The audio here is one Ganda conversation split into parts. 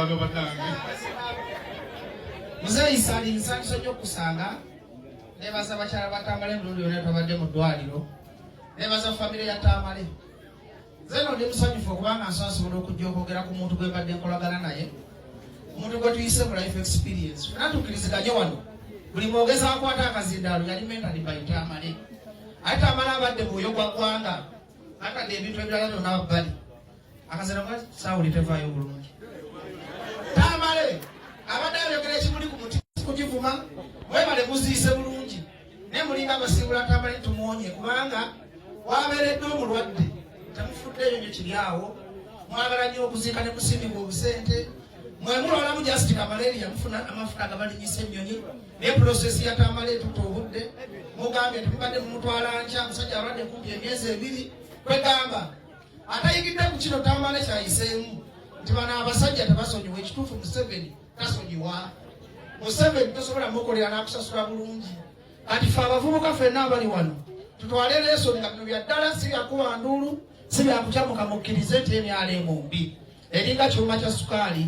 banga batange. Muzeyi sali nsanso kusanga. Nebaza bakyala batambale mulundi yonna twabadde mu ddwaliro. Nebaza famire ya Tamale. Zeno ndi musanyufu okubanga nsobola okujja okwogera ku muntu gwe mbadde nkolagana naye. Omuntu gwe tuyise mu life experience. Fena tukkiriziganye wano. Buli mwogeza akwata akazindaalo yali mentally by Tamale. Ate Tamale abadde buyo gwa ggwanga. Atadde ebintu ebirala byonna wabbali. Akazindaalo nga saawuli tevaayo bulungi. Tamale abadde ayogera ekimuli ku muti kukivuma. Mwebale muziise bulungi. Ne mulinga abasiibula Tamale tumuwonye kubanga wabeeredde omulwadde. Tamufuddeyo nyo kiri awo. Mwagala nnyo okuziika ne musimbibwa obusente. Mwemulwalamu just malaria mufuna amafuta agabalinyisa ennyonyi. Ne process ya Tamale tuta obudde. Mugambye temubadde mumutwala nkya musajja alwadde kumpi emyezi 2. Kwegamba atayigidde ku kino Tamale kyayiseemu. Nti bano abasajja tebasonyiwa ekituufu Museveni tasonyiwa. Museveni tosobola mukolera n'akusasula bulungi. Kati fe abavubuka ffenna abali wano tutwale leeso nga bino bya ddala si byakuba nduulu si byakukyamuka mukkirize nti emyalemu mbi. Eringa kyuma kya sukaali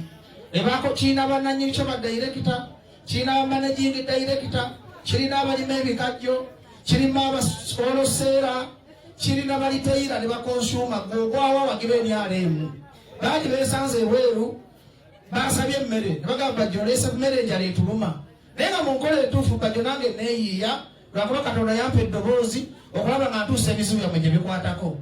ebaako kirina bannannyini kyo badayirekita, kirina bamanaging dayirekita, kirina abalima ebikajjo, kirina abasoloseera, kirina baliteira ne bakonsuma gwogwawa wagira emyalemu. Baali beesanze ebweru basabye emmere ne bagamba bajja oleese emmere enjala etuluma. Naye nga mu nkola entuufu bajjo nange neeyiiya lwakuba Katonda yampa eddoboozi okulaba nga ntuusa ebizibu byammwe gye bikwatako.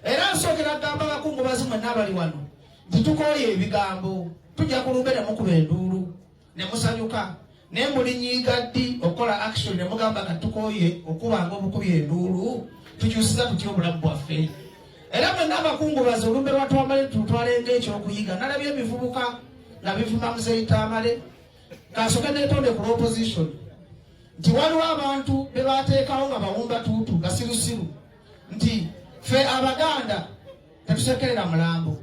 Era nsookera agamba abakungu bazimwe n'abali wano nti tukooye ebigambo tujja kulumbe ne mukuba enduulu ne musanyuka ne mulinyiiga ddi okukola action ne mugamba nga tukooye okubanga obukubi enduulu tukyusiza tutya obulamu bwaffe. Era mwenna abakungubazi olumbe lwa Tamale tutwalenga ekyokuyiga. Nalabye ebivubuka nga bivuma Muzeeyi Tamale kasooke neetonde ku opposition nti waliwo abantu be bateekawo nga bawumba tuutu gasirusiru nti ffe Abaganda tetusekerera mulambo.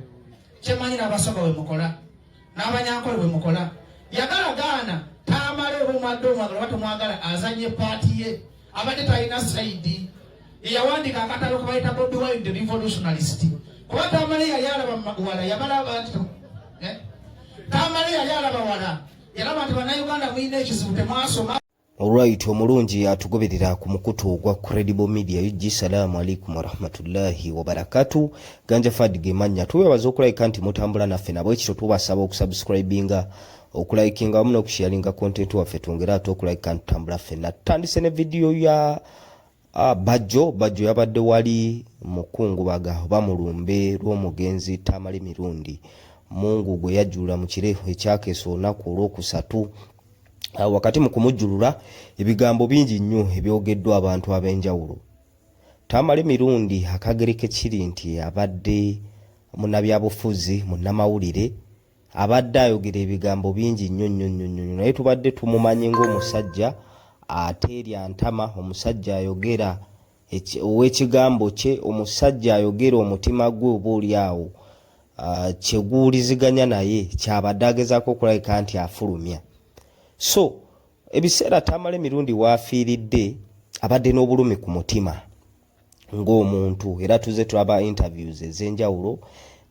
Kyemanyi n'Abasaba bwe mukola n'Abanyankole bwe mukola. Yagala gaana Tamale obumwadde omwagala oba tomwagala azanye paati ye abadde talina saidi. Yawandika akatalo ke bayita Bobi Wine the revolutionalist. Kuba Tamale yali alaba wala yabala abantu. Tamale yali alaba wala yalaba nti bannayuganda mulina ekizibu temwasoma. Alright, omulungi atugoberera ku mukutu ogwa Credible Media. Yuji salamu alaikum warahmatullahi wabarakatuh. Ganja Fadige manya tuwebaza okulayika nti mutambula naffe nabo ekiro tubasaba okusubscribinga okulayikinga wamu n'okusharinga content waffe twongera ate okulayika ntambula ffenna. Tutandise ne video ya Bajjo yabadde wali mukungubaga oba mulumbe lw'omugenzi Tamale mirundi. Mungu gwe yajjula mu kirefu ekyakeesa olunaku olw'okusatu. Wakati mu kumujjulula ebigambo bingi nnyo ebyogeddwa abantu ab'enjawulo. Tamale mirundi akagereke kiri nti abadde munnabyabufuzi munnamawulire abadde ayogera ebigambo bingi nnyo naye tubadde tumumanyi ng'omusajja ateerya ntama, omusajja ayogera ow'ekigambo kye, omusajja ayogera omutima gwe oba oli awo kyeguwuliziganya naye kyabadde agezaako okulabika nti afulumya. So ebiseera Tamale mirundi waafiiridde abadde n'obulumi ku mutima ng'omuntu, era tuze tulaba interviews ez'enjawulo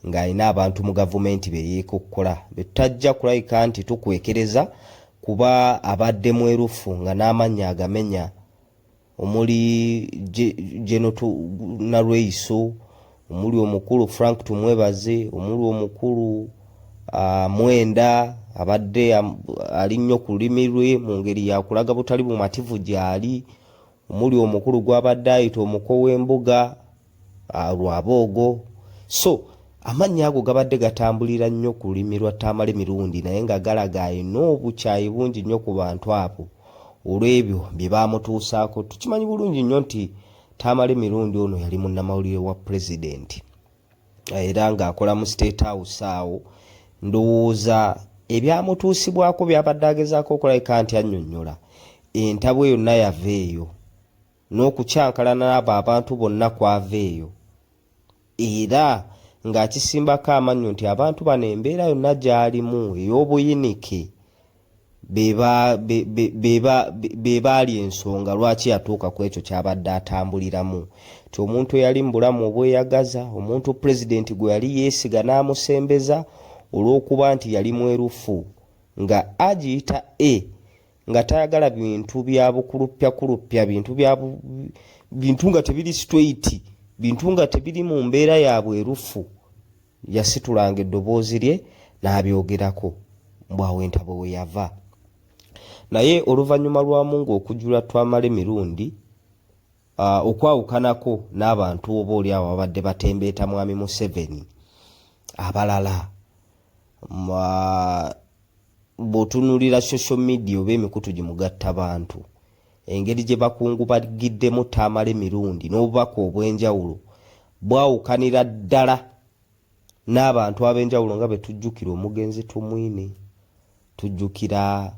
ng'alina abantu mu gavumenti be yeekokkola betutajja kulabika nti tukwekereza kuba abadde mwerufu nga n'amannya agamenya omuli Genotu Nalweiso, omuli omukulu Frank Tumwebaze, omuli omukulu Mwenda abadde ali nnyo ku lulimi lwe mu ngeri yakulaga butali bumativu gyali, omuli omukulu gw'abadde ayita omuko w'embuga Lwaboogo. So amannya ago gabadde gatambulira nnyo ku lulimi lwa Tamale mirundi naye nga galaga alina obukyayi bungi nnyo ku bantu abo olw'ebyo bye baamutuusaako. Tukimanyi bulungi nnyo nti Tamale mirundi ono yali munnamawulire wa pulezidenti era ng'akola mu State House awo. Ndowooza ebyamutuusibwako byabadde agezaako okulabika nti annyonnyola entabo yonna yava eyo n'okukyankalana n'abo abantu bonna kwava eyo, era ng'akisimbako amannyo nti abantu bano embeera yonna gy'alimu ey'obuyinike be baali ensonga lwaki yatuuka ku ekyo kyabadde atambuliramu. Ti omuntu eyali mu bulamu obweyagaza, omuntu pulezidenti gwe yali yeesiga n'amusembeza, olw'okuba nti yali mwerufu nga agiyita nga tayagala bintu bya bukulupya bintu nga tebiri straight, bintu nga tebiri mu mbeera ya bwerufu. Yasitulanga eddoboozi lye n'abyogerako mbwawe entabo we yava. Naye oluvannyuma lwa Mungu okujula Twamala emirundi okwawukanako n'abantu oba oli awo abadde batembeeta mwami Museveni abalala bw'otunuulira social media oba emikutu gimugatta bantu, engeri gye bakungubagiddemu Tamala emirundi n'obubaka obw'enjawulo bwawukanira ddala n'abantu ab'enjawulo nga bwe tujjukira omugenzi Tumwine, tujjukira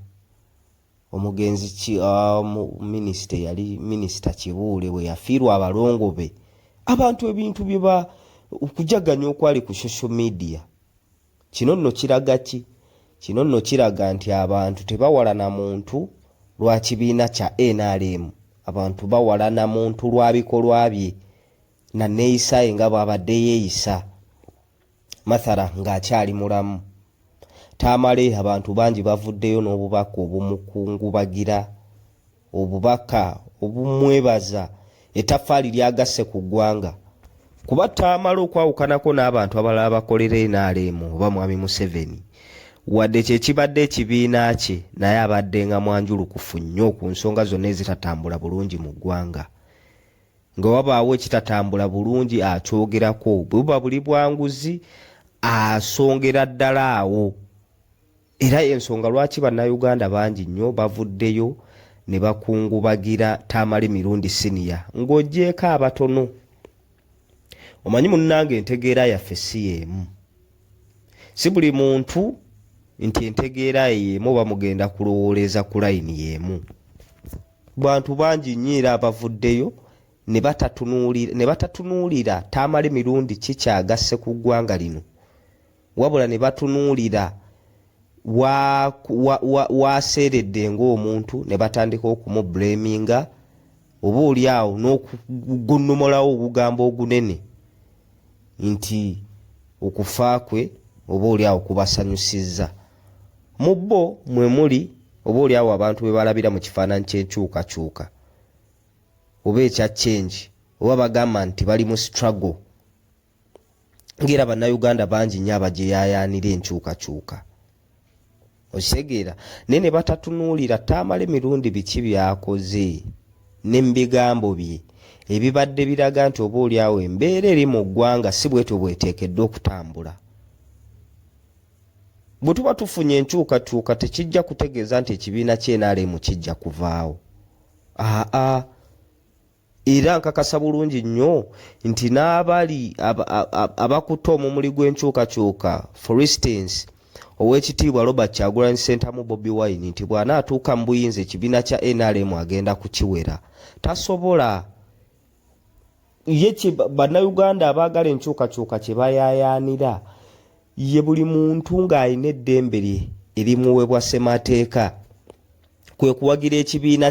omugenzi minisita yali minisita Kibuule bwe yafiirwa abalongo be. Abantu ebintu bye okujaganya okwali ku social media. Kino nno kiraga ki? Kino nno kiraga nti abantu tebawalana muntu lwa kibiina kya NRM. Abantu bawalana muntu lwa bikolwa bye na neeyisa nga bw'abadde yeeyisa. Mathala ng'akyali mulamu. Tamale abantu bangi bavuddeyo n'obubaka obumukungubagira, obubaka obumwebaza ettaffaali lyagasse ku ggwanga. Kuba Tamale okwawukanako n'abantu abalala bakolera NRM oba mwami Museveni, wadde kye kibadde ekibiina kye, naye abadde nga mwanjulukufu nnyo ku nsonga zonna ezitatambula bulungi mu ggwanga. Nga wabaawo ekitatambula bulungi akyogerako, bwe buba buli bwanguzi asongera ddala awo. Era ensonga lwaki bannayuganda bangi nnyo bavuddeyo ne bakungubagira Tamale emirundi siniya ng'oggyeko abatono. Omanyi munnange entegeera yaffe si y'emu. Si buli muntu nti entegeera y'emu bamugenda kulowooleza ku layini y'emu. Bantu bangi nnyo era abavuddeyo ne batatunuulira Tamale emirundi kikyagasse ku ggwanga lino, wabula ne batunuulira waaseeredde ng'omuntu ne batandika okumublaminga oba oli awo n'okugunnumulawo obugambo ogunene nti okufa kwe oba oli awo kubasanyusizza. Mu bo mwe muli oba oli awo abantu be balabira mu kifaananyi ky'enkyukakyuka oba ekya change, oba bagamba nti bali mu struggle. Ng'era bannayuganda bangi nnyo abagyeyayaanira enkyukakyuka. Okitegeera? Naye ne batatunuulira Tamale emirundi biki byakoze ne mu bigambo bye ebibadde biraga nti oba oli awo embeera eri mu ggwanga si bwetyo bweteekeddwa okutambula. Bwe tuba tufunye enkyukakyuka tekijja kutegeeza nti ekibiina ky'NRM kijja kuvaawo. Era nkakasa bulungi nnyo nti n'abali abakutte omumuli gw'enkyukakyuka, for instance Oweekitiibwa Robert Kyagulanyi Ssentamu Bobi Wine, nti bw'anaatuuka mu buyinza ekibiina kya NRM agenda kukiwera. Tasobola. Ye bannayuganda abaagala enkyukakyuka kye bayayaanira ye buli muntu ng'alina eddembe lye erimuweebwa ssemateeka, kwe kuwagira ekibiina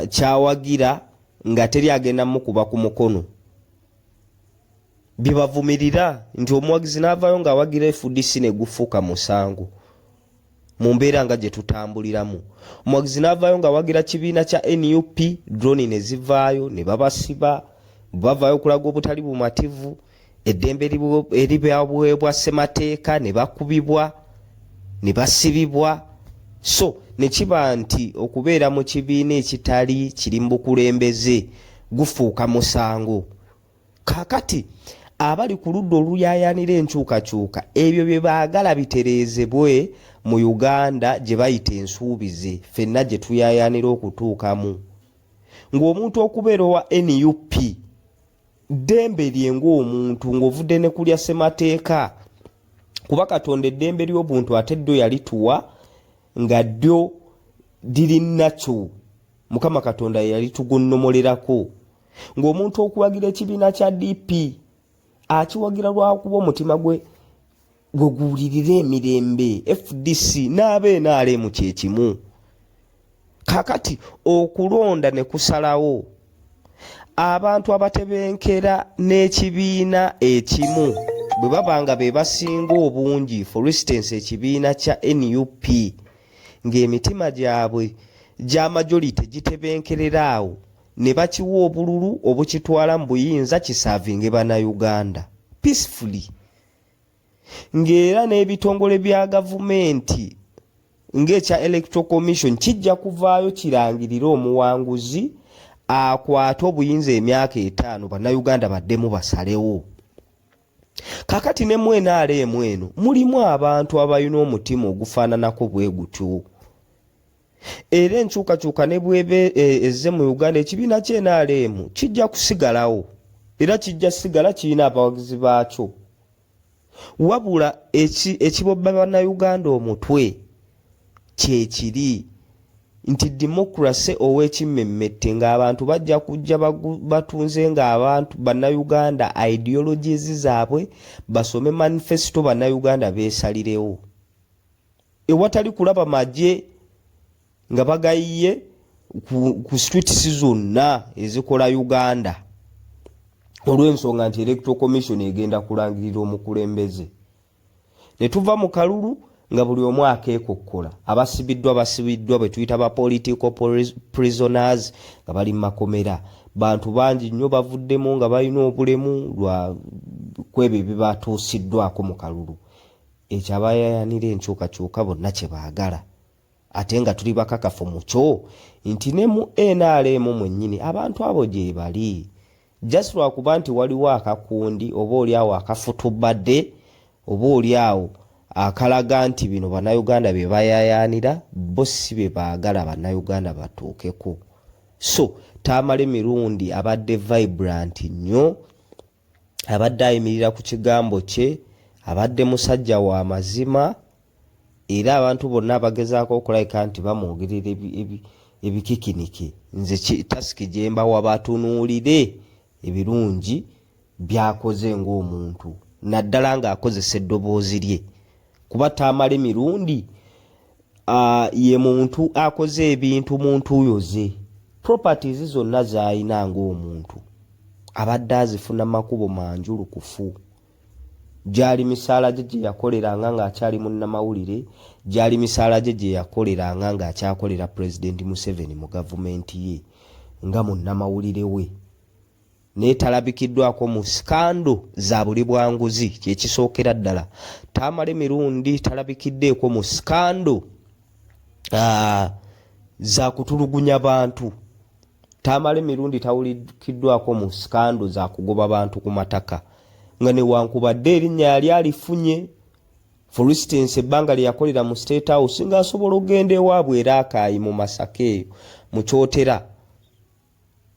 kyawagira nga teri agenda mukuba ku mukono. Bibavumirira nti omuwagizi n'avaayo ng'awagira FDC ne gufuuka musango mu mbeera nga gye tutambuliramu. Omuwagizi n'avaayo ng'awagira kibiina kya NUP, drone ne zivaayo ne babasiba, bavaayo okulaga obutali bumativu, eddembe eribaweebwa ssemateeka ne bakubibwa ne basibibwa. So ne kiba nti okubeera mu kibiina ekitali kiri mu bukulembeze gufuuka musango. Kaakati abali ku ludda oluyayaanira enkyukakyuka ebyo bye baagala bitereezebwe mu Uganda gye bayita ensuubize, ffenna gye tuyayaanira okutuukamu. Ng'omuntu okubeera owa NUP ddembe lye ng'omuntu ng'ovudde ne kulya ssemateeka, kuba Katonda eddembe ly'obuntu ate ddyo yalituwa nga ddyo diri nakyo. Mukama Katonda yalitugunnomolerako. Ng'omuntu okuwagira ekibiina kya DP akiwagira lwakuba omutima gwe guwulirira emirembe, FDC n'abe-NRM kye kimu. Kakati okulonda ne kusalawo abantu abatebenkera n'ekibiina ekimu bwe babanga be basinga obungi, for instance ekibiina kya NUP ng'emitima gyabwe gya majority gitebenkerera awo ne bakiwa obululu obukitwala mu buyinza kisaavinge bannayuganda peacefully, ng'era n'ebitongole bya gavumenti ng'ekya electoral commission kijja kuvaayo kirangirire omuwanguzi akwate obuyinza emyaka 5 bannayuganda baddemu basalewo. Kakati ne mwena alemu eno mulimu abantu abalina omutima ogufaananako bwe gutyo, era enkyukakyuka ne bwebe ezze mu Uganda ekibiina ky'NRM kijja kusigalawo era kijja sigala kirina abawagizi baakyo, wabula ekibobba bannayuganda omutwe kyekiri nti demokrasi ow'ekimmemmette ng'abantu bajja kujja batunze ng'abantu bannayuganda ideologies zaabwe basome manifesto bannayuganda beesalirewo, ewatali kulaba magye nga bagayiye ku streets zonna ezikola Uganda olw'ensonga nti electoral commission egenda kulangirira omukulembeze. Ne tuva mu kalulu nga buli omu akeekokkola, abasibiddwa bwe tuyita ba political prisoners nga bali mu makomera, bantu bangi nnyo bavuddemu nga balina obulemu lwa kwebyo ebibatuusiddwako mu kalulu. Ekyo abayayanira enkyukakyuka bonna kye baagala, ate nga tuli bakakafu mu kyo nti ne mu NRM mwennyini abantu abo gye bali, just lwakuba nti waliwo akakundi oba oliawo akafutubadde oba oliawo akalaga nti bino bannayuganda be bayayanira, bo si be baagala bannayuganda batuukeko. So Tamale Mirundi abadde vibrant nnyo, abadde ayimirira ku kigambo kye, abadde musajja wa mazima, era abantu bonna abagezaako okulabika nti bamwogerera ebikikiniki nze tasiki gye mbawa batunuulire ebirungi byakoze ng'omuntu, naddala ng'akozesa eddoboozi lye, kuba Tamale Mirundi ye muntu akoze ebintu muntu yoze, properties zonna z'alina ng'omuntu abadde azifuna makubo manjulukufu. Gyali misaala gye yakoleranga ng'akyali munnamawulire, gyali misaala gye yakoleranga ng'akyakolera President Museveni mu gavumenti ye nga munnamawulire we, n'etalabikiddwako mu skando za buli bwanguzi kyekisookera ddala. Tamale Mirundi talabikiddeeko mu skando za kutulugunya bantu. Tamale Mirundi tawulikiddwako mu skando za kugoba bantu ku mataka, nga newankubadde erinnya yali alifunye, for instance ebbanga lye yakolera mu State House ng'asobola okugenda ewaabwe era Akaayi mu Masaka eyo mu Kyotera,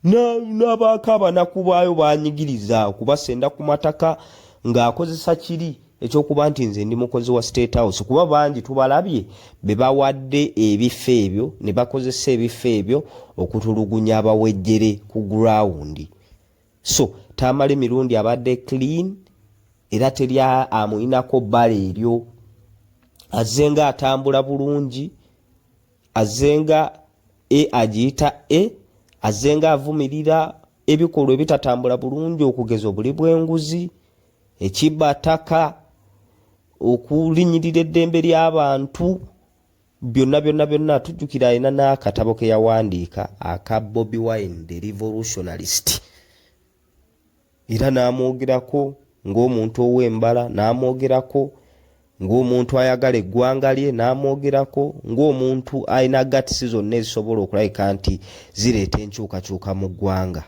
n'abaako abanakubaayo banyigiriza okubasenda ku mataka ng'akozesa kiri ekyokuba nti nze ndi mukozi wa State House, kuba bangi tubalabye be bawadde ebifo ebyo ne bakozesa ebifo ebyo okutulugunya abawejjere ku ground. So Tamale Mirundi abadde clean era teri amuyinako bbala eryo, azenga atambula bulungi, azenga agiyita azenga avumirira ebikolwa ebitatambula bulungi okugeza obuli bw'enguzi, ekibbataka, okulinyirira eddembe ly'abantu, byonna tujjukira alina n'akatabo ke yawandiika aka Bobi Wine the Revolutionalist, era n'amwogerako ng'omuntu ow'embala, n'amwogerako ng'omuntu ayagala eggwanga lye, n'amwogerako ng'omuntu alina gatisi zonna ezisobola okulabika nti zireeta enkyukakyuka mu ggwanga.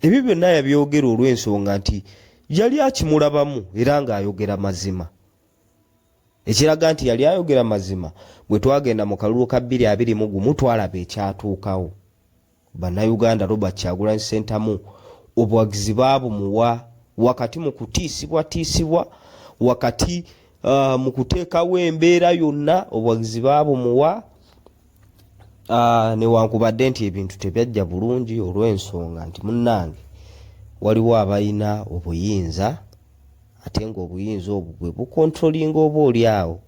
Ebyo byonna yabyogera olw'ensonga nti yali akimulabamu era ng'ayogera mazima, ekiraga nti yali ayogera mazima. Bwe twagenda mu kalulu ka 2021 twalaba ekyatuukawo. Bannayuganda Robert Kyagulanyi Ssentamu obuwagizi baabumuwa wakati mu kutiisibwa, wakati mu kuteekawo embeera yonna obuwagizi baabumuwa, newankubadde nti ebintu tebyajja bulungi olw'ensonga nti munnange waliwo abalina obuyinza ate ng'obuyinza obwo bwe bukontrolinga oba oliawo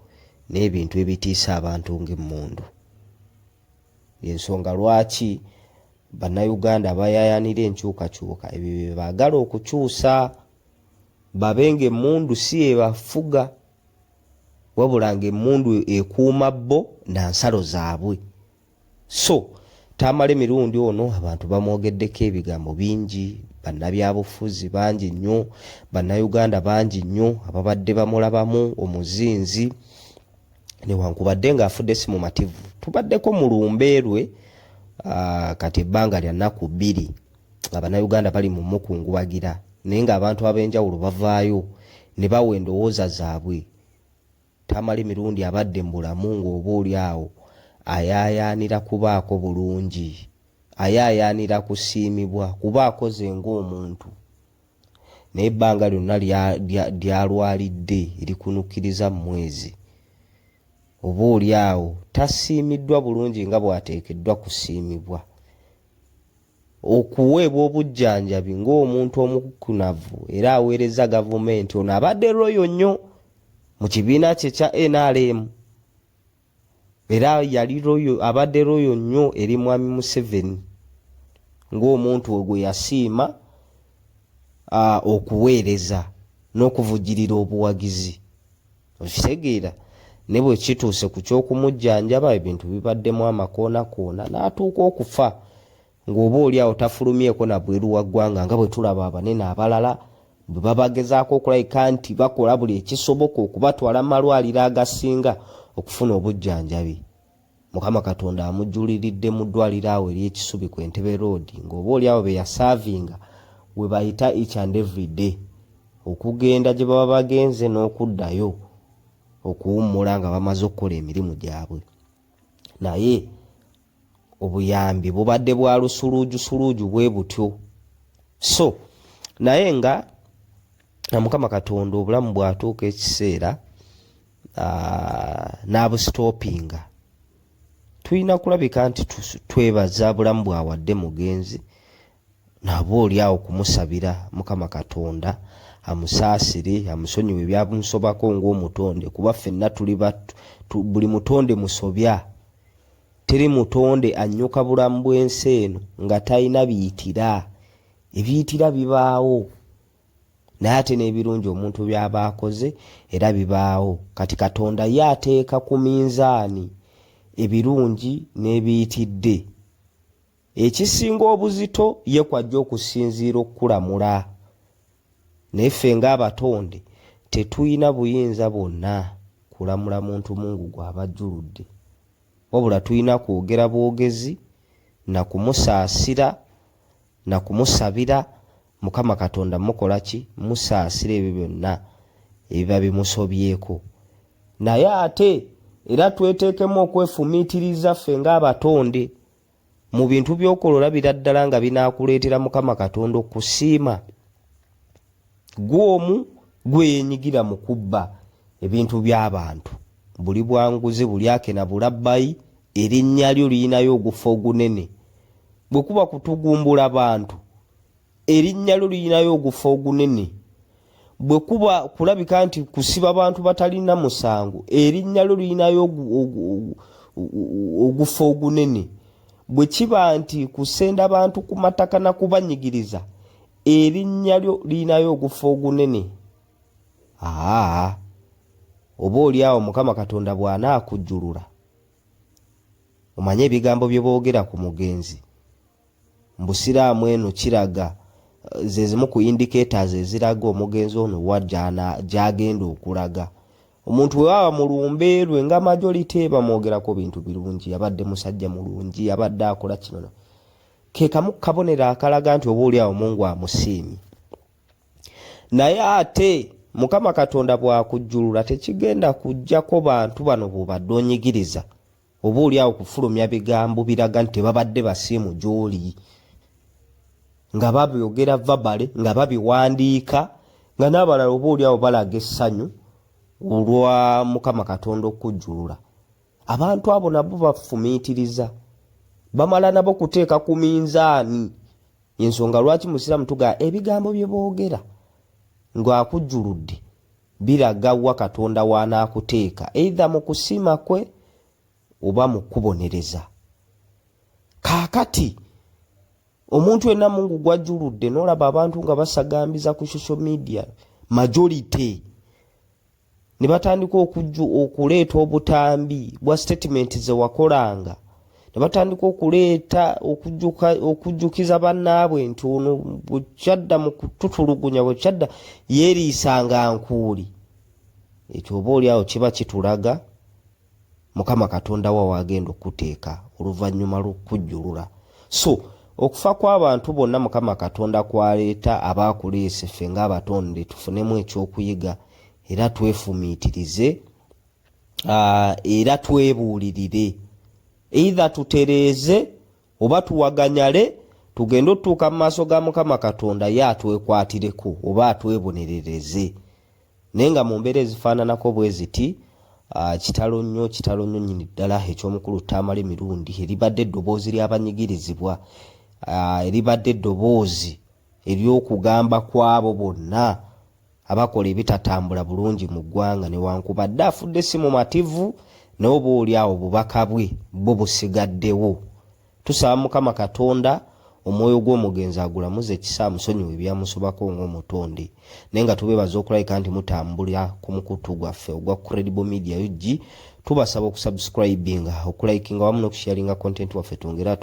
n'ebintu ebitiisa abantu ng'emmundu. Y'ensonga lwaki bannayuganda bayayanira enkyukakyuka ebyo bye baagala okukyusa. babenga emmundu si ebafuga wabula ng'emmundu ekuuma bo na nsalo zaabwe. So Tamale mirundi ono abantu bamwogeddeko ebigambo bingi, bannabyabufuzi bangi nnyo, bannayuganda bangi nnyo ababadde bamulabamu omuzinzi newankubadde ng'afudde si mumativu. Tubaddeko mu lumbeerwe kati ebbanga lya nnaku 2 abannayuganda bali mu mukungubagira naye ng'abantu ab'enjawulo bavaayo ne bawa endowooza zaabwe. Tamale mirundi abadde mu bulamu ng'oba oli awo ayaayaanira kubaako bulungi, ayaayaanira kusiimibwa kuba akoze ng'omuntu, naye ebbanga lyonna lyalwalidde erikunukiriza mu mwezi. Oba oli awo tasiimiddwa bulungi nga bw'ateekeddwa kusiimibwa, okuweebwa obujjanjabi ng'omuntu omukunavu era aweereza gavumenti. Ono abadde royo nnyo mu kibiina kye kya NRM era yali royo, abadde royo nnyo eri Mwami Museveni ng'omuntu gwe yasiima okuweereza n'okuvujjirira obuwagizi. Okitegeera ne bwe kituuse ku ky'okumujjanjaba ebintu bibaddemu amakoona n'atuuka okufa ng'oba oli awo tafulumyeko na bweru wa ggwanga nga bwe tulaba abanene abalala bwe babagezaako okulabika nti bakola buli ekisoboka okubatwala mu malwaliro agasinga okufuna obujjanjabi. Mukama Katonda amujjuliridde mu ddwaliro awo ery'Ekisubi ku Entebbe Road ng'oba oli awo be yasaavinga we bayita each and every day, okugenda gye baba bagenze n'okuddayo okuwummula nga bamaze okukola emirimu gyabwe. Naye obuyambi bubadde bwa lusuluuju bwe butyo. So naye nga Mukama Katonda obulamu bwatuuka ekiseera n'abusitoopinga, tulina kulabika nti twebaza bulamu bwawadde mugenzi naba oli awo kumusabira Mukama Katonda amusaasire amusonyiwe ebyamusobako ng'omutonde, kuba ffenna tuli buli mutonde musobya. Teri mutonde annyuka bulamu bw'ensi eno nga talina biyitira. Ebiyitira bibaawo naye ate n'ebirungi omuntu by'aba akoze era bibaawo. Kati Katonda ye ateeka ku minzaani ebirungi n'ebiyitidde. Ekisinga obuzito ye kwajja okusinziira okukulamula. Naye ffe ng'abatonde tetuyina buyinza bwonna kulamula muntu Mungu gw'abajjuludde, wabula tuyina kwogera bwogezi na kumusaasira na kumusabira Mukama Katonda mukola ki? Musaasira ebyo byonna ebiba bimusobyeko. Naye ate era tweteekemu okwefumiitiriza ffe ng'abatonde mu bintu by'okolola biraddala nga binaakuleetera Mukama Katonda okusiima. Gw'omu gwe yenyigira mu kubba ebintu by'abantu, buli bwanguzi buli akena bulabbayi, erinnya lyo liyinayo ogufa ogunene. Bwe kuba kutugumbula bantu, erinnya lyo liyinayo ogufa ogunene. Bwe kuba kulabika nti kusiba abantu batalina musango, erinnya lyo liyinayo ogufa ogunene. Bwe kiba nti kusenda abantu ku mataka na kubanyigiriza, erinnya lyo liyinayo ogufa ogunene. Oba oli awo Mukama Katonda bw'anaakujjulula, omanye ebigambo bye boogera ku mugenzi. Mu Busiraamu eno kiraga ze zimu ku indicators eziraga omugenzi ono wa gy'agenda okulaga. Omuntu bwe waba mu lumbeerwe nga majority bamwogerako bintu birungi, abadde musajja mulungi, abadde akola kino, ke kamu kabonera akalaga nti oba oli awo Mungu amusiimye. Naye ate Mukama Katonda bw'akujjulula tekigenda kujjako bantu bano bw'obadde onyigiriza, oba oli awo kufulumya bigambo biraga nti babadde basiimu gy'oli, nga babyogera verbally, nga babiwandiika, nga n'abalala oba oli awo balaga essanyu olwa Mukama Katonda okujjulula. Abantu abo nabo bafumiitiriza, bamala nabo kuteeka ku minzaani. Ensonga lwaki Musiraamu tugaa ebigambo bye boogera ng'akujjuludde biraga wa Katonda w'anaakuteeka, either mu kusiima kwe oba mu kubonereza. Kaakati omuntu yenna Mungu gw'ajjuludde n'olaba abantu nga basagambiza ku social media, majority ne batandika okuleeta obutambi bwa statement ze wakolanga, ne batandika okuleeta okujjukiza bannaabwe nti ono bwekyadda mu kututulugunya, bwekyadda yeeriisanga nkuuli. Ekyo oba oliawo kiba kitulaga Mukama Katonda wa wagenda okuteeka oluvannyuma lw'okujjulula. So okufa kw'abantu bonna Mukama Katonda kwaleeta abaakuleese ffe ng'abatonde tufunemu ekyokuyiga era twefumiitirize era twebuulirire. Either tutereeze oba tuwaganyale tugende otuuka mu maaso ga Mukama Katonda ye atwekwatireko oba atwebonerereze. Naye nga mu mbeera ezifaananako bwe ziti kitalo nnyo nnyini ddala eky'omukulu Tamale Mirundi eribadde eddoboozi ly'abanyigirizibwa, eribadde eddoboozi ery'okugamba kw'abo bonna abakola ebitatambula bulungi mu ggwanga, newankubadde afudde si mumativu naye oba oliawo obubaka bwe bo busigaddewo. Tusaba Mukama Katonda omwoyo gw'omugenzi agulamuze ekisa amusonyiwe ebyamusobako ng'omutonde. Naye nga tubeebaza okulabika nti mutambulira ku mukutu gwaffe ogwa Credible Media UG. Tubasaba okusubscribinga, okulayikinga wamu n'okusharinga content waffe twongera